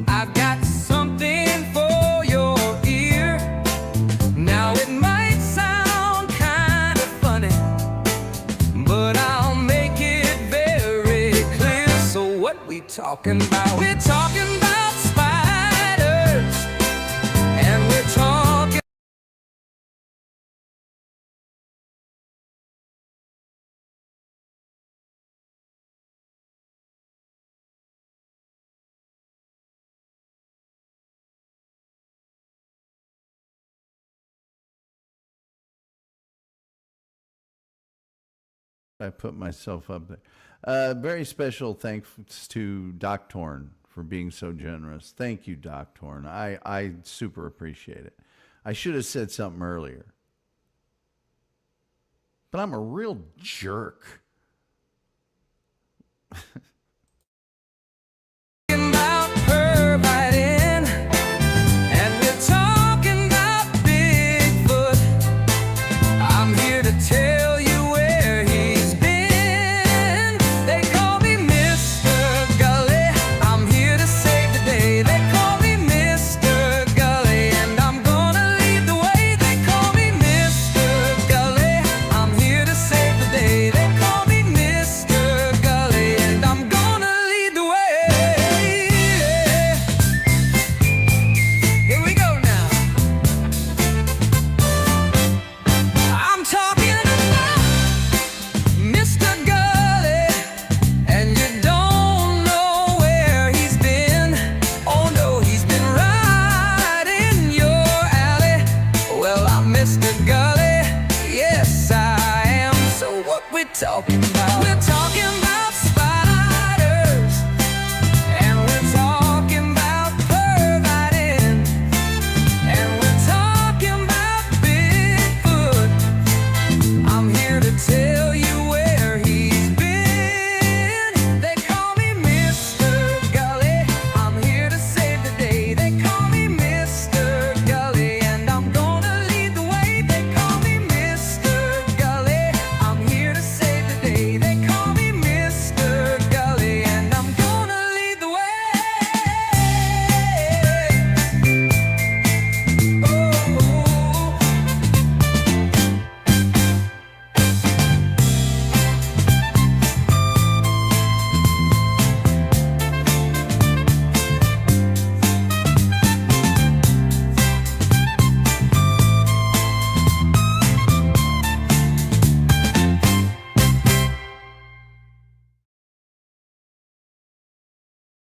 I've got something for your ear. Now it might sound kind of funny, but I'll make it very clear. So what we talking about? We're talking about spiders I put myself up there. Very special thanks to Doc Torn for being so generous. Thank you, Doc Torn. I super appreciate it. I should have said something earlier. But I'm a real jerk.